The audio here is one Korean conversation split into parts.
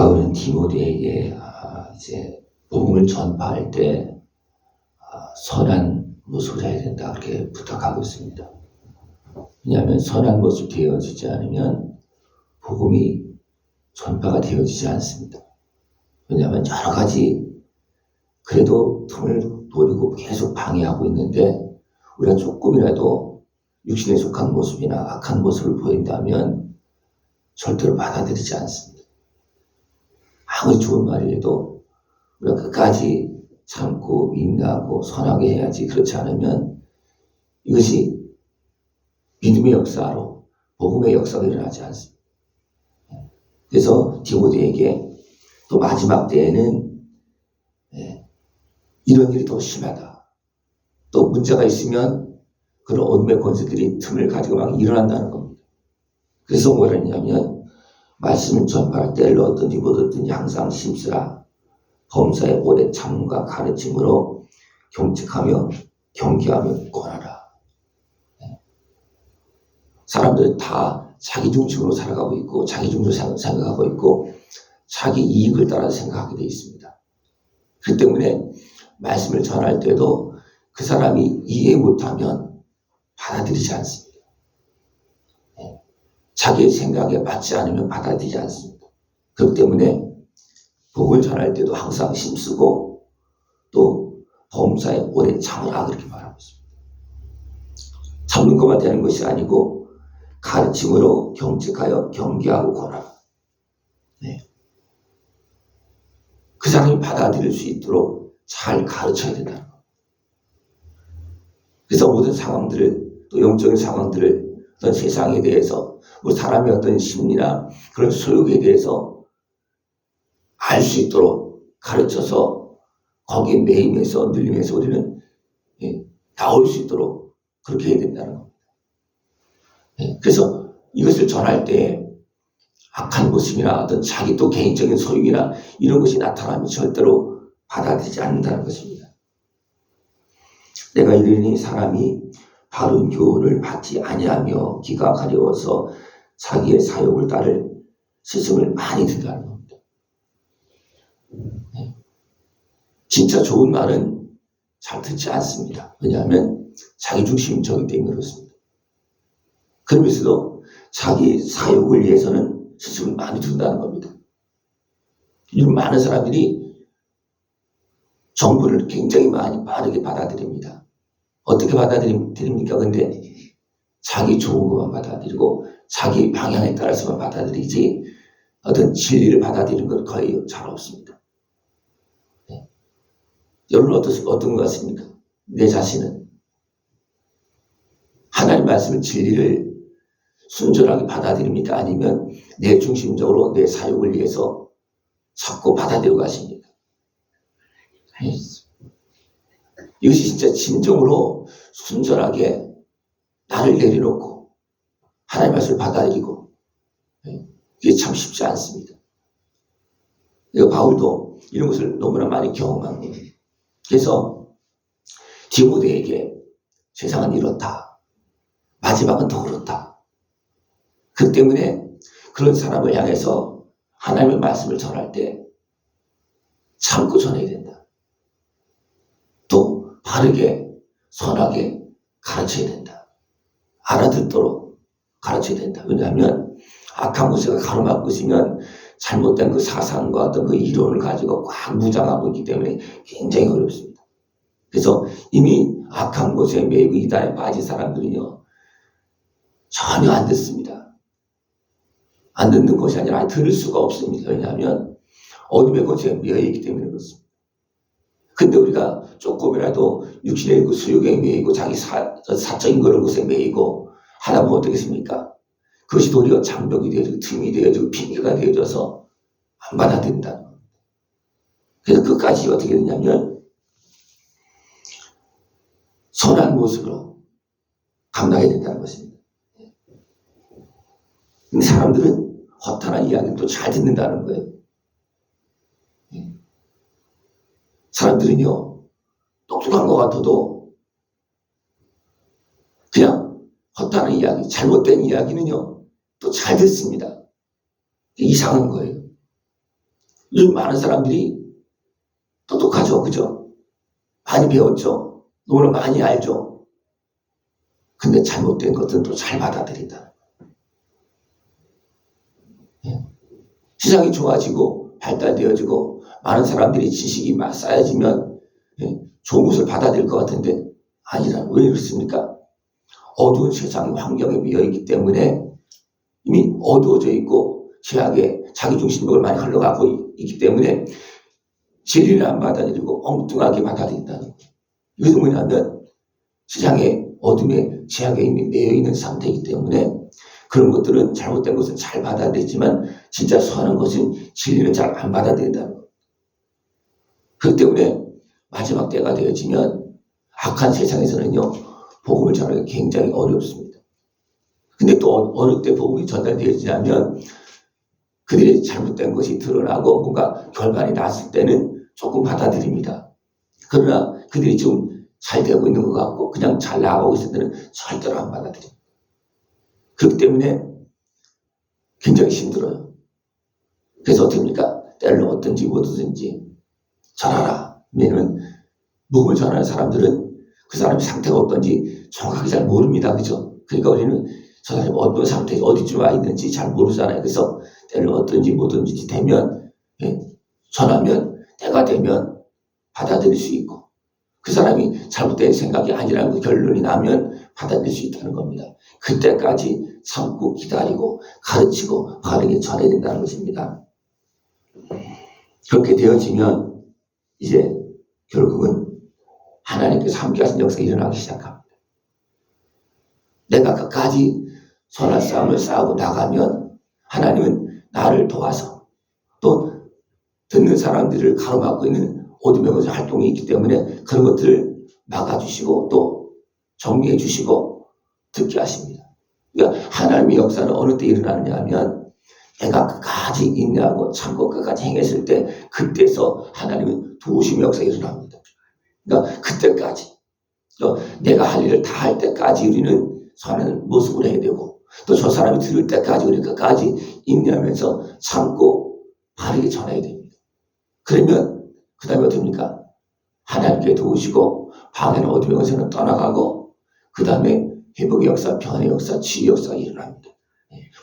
바울은 디모데에게 이제 복음을 전파할 때 선한 모습을 해야 된다 그렇게 부탁하고 있습니다. 왜냐하면 선한 모습이 되어지지 않으면 복음이 전파가 되어지지 않습니다. 왜냐하면 여러 가지 그래도 틈을 노리고 계속 방해하고 있는데 우리가 조금이라도 육신에 속한 모습이나 악한 모습을 보인다면 절대로 받아들이지 않습니다. 아무리 좋은 말이라도 우리가 끝까지 참고 인내하고 선하게 해야지. 그렇지 않으면 이것이 믿음의 역사로 복음의 역사가 일어나지 않습니다. 그래서 디모데에게 또 마지막 때에는 이런 일이 더 심하다. 또 문제가 있으면 그런 어둠의 권세들이 틈을 가지고 막 일어난다는 겁니다. 그래서 뭐라 했냐면 말씀을 전파할 때 어떤지 못했든지 항상 심쓰라. 범사의 오래 참음과 가르침으로 경책하며 경계하며 권하라. 사람들은 다 자기 중심으로 살아가고 있고 자기 중심으로 생각하고 있고 자기 이익을 따라 생각하게 되어 있습니다. 그렇기 때문에 말씀을 전할 때도 그 사람이 이해 못하면 받아들이지 않습니다. 자기의 생각에 맞지 않으면 받아들이지 않습니다. 그렇기 때문에 복음을 전할 때도 항상 힘쓰고 또 범사에 오래 참으라 그렇게 말하고 있습니다. 참는 것만 되는 것이 아니고 가르침으로 경책하여 경계하고 권하라. 그 사람이 받아들일 수 있도록 잘 가르쳐야 된다는 것. 그래서 모든 상황들을 또 영적인 상황들을 어떤 세상에 대해서 우리 사람의 어떤 심리나 그런 소욕에 대해서 알 수 있도록 가르쳐서 거기에 매임해서 눌림해서 우리는 나올 수 있도록 그렇게 해야 된다는 겁니다. 그래서 이것을 전할 때 악한 모습이나 어떤 자기 또 개인적인 소유이나 이런 것이 나타나면 절대로 받아들이지 않는다는 것입니다. 내가 이르니 사람이 바른 교훈을 받지 아니하며 귀가 가려워서 자기의 사욕을 따를 스승을 많이 듣는다는 겁니다. 진짜 좋은 말은 잘 듣지 않습니다. 왜냐하면 자기 중심적이기 때문에 그렇습니다. 그러면서도 자기 사욕을 위해서는 스승을 많이 듣는다는 겁니다. 이런 많은 사람들이 정보를 굉장히 많이 빠르게 받아들입니다. 어떻게 받아들입니까? 근데 자기 좋은 것만 받아들이고 자기 방향에 따라서만 받아들이지 어떤 진리를 받아들이는 건 거의 잘 없습니다. 여러분 어떤 것 같습니까? 내 자신은 하나님 말씀의 진리를 순전하게 받아들입니까? 아니면 내 중심적으로 내 사욕을 위해서 자꾸 받아들이고 가십니까? 이것이 진짜 진정으로 순전하게 나를 내려놓고 하나님 말씀을 받아들이고 이게 참 쉽지 않습니다. 바울도 이런 것을 너무나 많이 경험한 거예요. 그래서 디모데에게 세상은 이렇다. 마지막은 더 그렇다. 그 때문에 그런 사람을 향해서 하나님의 말씀을 전할 때 참고 전해야 된다. 또 바르게 선하게 가르쳐야 된다. 알아듣도록 가르쳐야 된다. 왜냐하면 악한 모습을 가로막고 있으면 잘못된 그 사상과 어떤 그 이론을 가지고 꽉 무장하고 있기 때문에 굉장히 어렵습니다. 그래서 이미 악한 것에 매이고 이단에 빠진 사람들은요 전혀 안 듣습니다. 안 듣는 것이 아니라 들을 수가 없습니다. 왜냐하면 어둠의 것에 매여있기 때문에 그렇습니다. 근데 우리가 조금이라도 육신의 그 수욕에 매이고 자기 사적인 그런 것에 매이고 하다 보면 어떻겠습니까? 그것이 도리어 장벽이 되어지고 틈이 되어지고 핑계가 되어져서 안 받아들인다는 겁니다. 그래서 끝까지 어떻게 되냐면 선한 모습으로 감당해야 된다는 것입니다. 근데 사람들은 허탄한 이야기를 또 잘 듣는다는 거예요. 사람들은요 똑똑한 것 같아도 그냥 허탄한 이야기, 잘못된 이야기는요 또 잘 듣습니다. 이상한 거예요. 요즘 많은 사람들이 똑똑하죠. 그죠? 많이 배웠죠. 너무나 많이 알죠. 근데 잘못된 것들은 또 잘 받아들인다. 세상이 좋아지고 발달되어지고 많은 사람들이 지식이 막 쌓여지면 좋은 것을 받아들일 것 같은데 아니라 왜 그렇습니까? 어두운 세상 환경에 미어있기 때문에 이미 어두워져 있고 죄악의 자기중심적으로 많이 흘러가고 있기 때문에 진리를 안 받아들이고 엉뚱하게 받아들인다는 거예요. 이것은 뭐냐면 세상의 어둠에 죄악에 이미 매여있는 상태이기 때문에 그런 것들은 잘못된 것은 잘 받아들이지만 진짜 선한 것은 진리는 잘 안 받아들인다는 거예요. 그렇기 때문에 마지막 때가 되어지면 악한 세상에서는요 복음을 전하기 굉장히 어렵습니다. 근데 또 어느 때 복음이 전달되어지냐면 그들의 잘못된 것이 드러나고 뭔가 결과가 났을 때는 조금 받아들입니다. 그러나 그들이 지금 잘 되고 있는 것 같고 그냥 잘 나가고 있을 때는 절대로 안 받아들입니다. 그렇기 때문에 굉장히 힘들어요. 그래서 어떻게 합니까? 때를 얻든지 못 얻든지 전하라. 왜냐면 복음을 전하는 사람들은 그 사람의 상태가 어떤지 정확하게 잘 모릅니다. 그죠? 그러니까 우리는 저 사람이 어떤 상태에 어디쯤 와 있는지 잘 모르잖아요. 그래서 때를 얻든지 못 얻든지 되면 전하면 때가 되면 받아들일 수 있고 그 사람이 잘못된 생각이 아니라는 그 결론이 나면 받아들일 수 있다는 겁니다. 그때까지 참고 기다리고 가르치고 바르게 전해야 된다는 것입니다. 그렇게 되어지면 이제 결국은 하나님께서 함께 하신 역사가 일어나기 시작합니다. 내가 끝까지 선한 싸움을 싸우고 나가면 하나님은 나를 도와서 또 듣는 사람들을 가로막고 있는 어둠의 것의 활동이 있기 때문에 그런 것들을 막아주시고 또 정리해 주시고 듣게 하십니다. 그러니까 하나님의 역사는 어느 때 일어나느냐 하면 내가 끝까지 인내하고 참고 끝까지 행했을 때 그때서 하나님은 도우심의 역사가 일어납니다. 그러니까 그때까지 내가 할 일을 다 할 때까지 우리는 선한 모습을 해야 되고 또 저 사람이 들을 때까지 우리 끝까지 인내하면서 참고 바르게 전해야 됩니다. 그러면 그 다음에 어떻습니까? 하나님께 도우시고 방해는 어둠의 것에는 떠나가고 그 다음에 회복의 역사, 변의 역사, 치유의 역사가 일어납니다.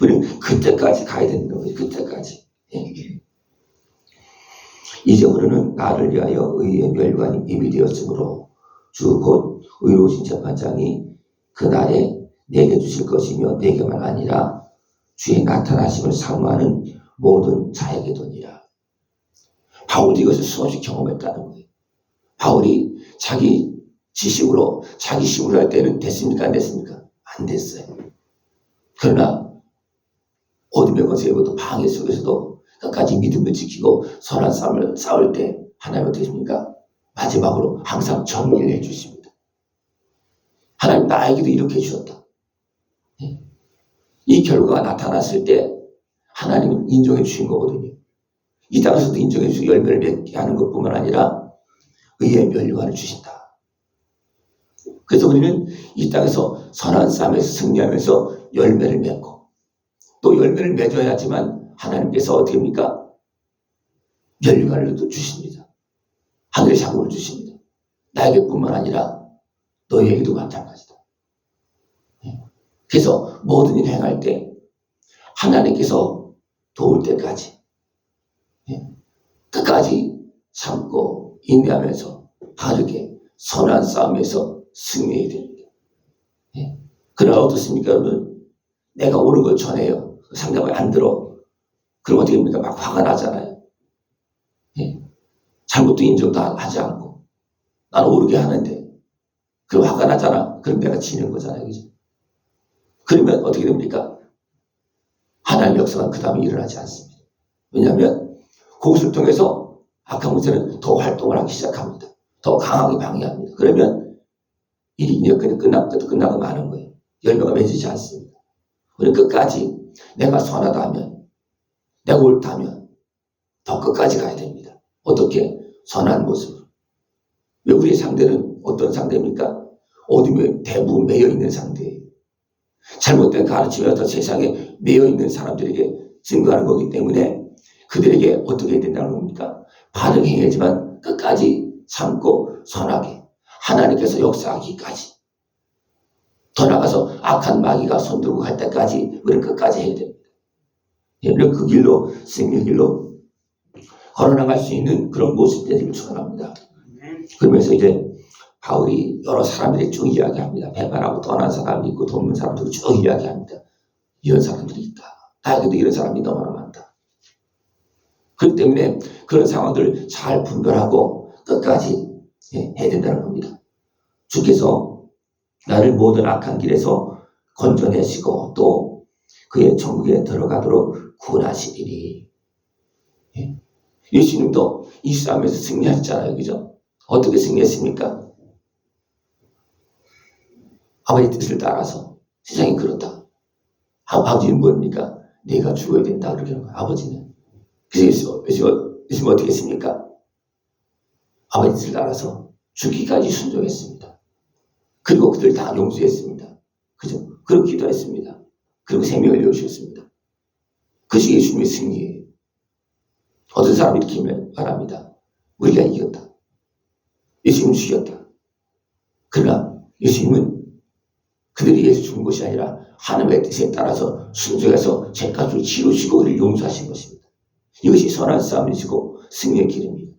우리는 그때까지 가야 되는 거예요. 그때까지. 이제부터는 나를 위하여 의의 멸관이 예비되었으므로 주 곧 의로우신 재판장이 그날에 내게 주실 것이며 내게만 아니라 주의 나타나심을 사모하는 모든 자에게도니라. 바울이 이것을 수없이 경험했다는 거예요. 바울이 자기 지식으로 자기 힘으로 할 때는 됐습니까? 안 됐습니까? 안 됐어요. 그러나 어둠의 권세에도 방해 속에서도 끝까지 믿음을 지키고 선한 싸움을 싸울 때 하나님 어떻게 했습니까? 마지막으로 항상 정리를 해주십니다. 하나님 나에게도 이렇게 해주셨다. 이 결과가 나타났을 때 하나님은 인정해 주신 거거든요. 이 땅에서도 인정해 주시고 열매를 맺게 하는 것뿐만 아니라 의의 멸관을 주신다. 그래서 우리는 이 땅에서 선한 싸움에서 승리하면서 열매를 맺고 또 열매를 맺어야 하지만 하나님께서 어떻게 합니까? 멸관을 또 주십니다. 하늘의 상급을 주십니다. 나에게뿐만 아니라 너희에게도 마찬가지다. 그래서 모든 일 행할 때 하나님께서 도울 때까지 끝까지 참고 인내하면서 바르게 선한 싸움에서 승리해야 됩니다. 그러나 어떻습니까 여러분? 내가 옳은 걸 전해요. 상대방이 안 들어. 그럼 어떻게 됩니까? 막 화가 나잖아요. 잘못도 인정도 하지 않고 나는 옳게 하는데 그럼 화가 나잖아. 그럼 내가 지는 거잖아요. 그죠? 그러면 어떻게 됩니까? 하나님의 역사가 그 다음에 일어나지 않습니다. 왜냐하면 그것을 통해서 악한 문제는 더 활동을 하기 시작합니다. 더 강하게 방해합니다. 그러면 일이 이제 끝나고 마는 거예요. 열매가 맺히지 않습니다. 우리 끝까지 내가 선하다 하면 내가 옳다 하면 더 끝까지 가야 됩니다. 어떻게? 선한 모습으로. 왜 우리의 상대는 어떤 상대입니까? 어둠에 대부분 매여있는 상대예요. 잘못된 가르침에 어떤 세상에 매여있는 사람들에게 증거하는 거기 때문에 그들에게 어떻게 해야 된다는 겁니까? 반응해야지만 끝까지 참고 선하게 하나님께서 역사하기까지, 더 나가서 악한 마귀가 손들고 갈 때까지 우리는 끝까지 해야 됩니다. 우리는 그 길로, 승리의 길로 걸어나갈 수 있는 그런 모습이 되기를 축원합니다. 그러면서 이제 바울이 여러 사람들이 쭉 이야기합니다. 배반하고 떠난 사람이 있고 돕는 사람들이 쭉 이야기합니다. 이런 사람들이 있다. 나에게도 이런 사람이 너무나 많다. 그렇기 때문에 그런 상황들을 잘 분별하고 끝까지 해야 된다는 겁니다. 주께서 나를 모든 악한 길에서 건져내시고 또 그의 천국에 들어가도록 구원하시리니. 예수님도 이 싸움에서 승리하셨잖아요. 그죠? 어떻게 승리했습니까? 아버지 뜻을 따라서. 세상이 그렇다. 아버지는 뭡니까? 내가 죽어야 된다 그러는 거예요. 아버지는. 그래서 예수님은 어떻게 했습니까? 아버지 뜻을 따라서 죽기까지 순종했습니다. 그리고 그들 다 용서했습니다. 그죠? 그리고 기도했습니다. 그리고 생명을 내어주셨습니다. 그것이 예수님의 승리예요. 어떤 사람이 이렇게 말합니다. 우리가 이겼다. 예수님은 죽였다. 그러나 예수님은 그들이 위해서 죽은 것이 아니라 하나님의 뜻에 따라서 순종해서 죄값을 치르시고 우리를 용서하신 것입니다. 이것이 선한 싸움이시고 승리의 길입니다.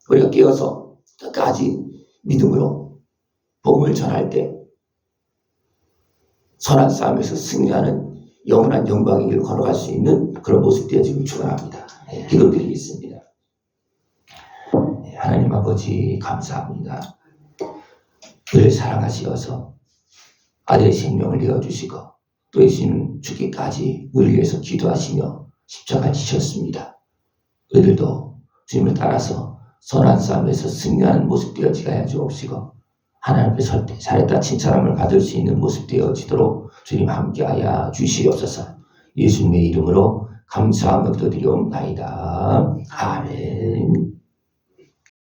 우리가 깨어서 끝까지 믿음으로 복음을 전할 때 선한 싸움에서 승리하는 영원한 영광의 길을 걸어갈 수 있는 그런 모습 되어지길 축원합니다. 기도드리겠습니다. 하나님 아버지 감사합니다. 우리를 사랑하시어서 아들의 생명을 내어주시고 또 예수님 죽기까지 우리를 위해서 기도하시며 십자가를 지셨습니다. 우리들도 주님을 따라서 선한 싸움에서 승리하는 모습 되어지게 하여 주옵시고 하나님 앞에 설 때 잘했다 칭찬함을 받을 수 있는 모습 되어지도록 주님 함께하여 주시옵소서. 예수님의 이름으로 감사하며 기도드리옵나이다. 아멘.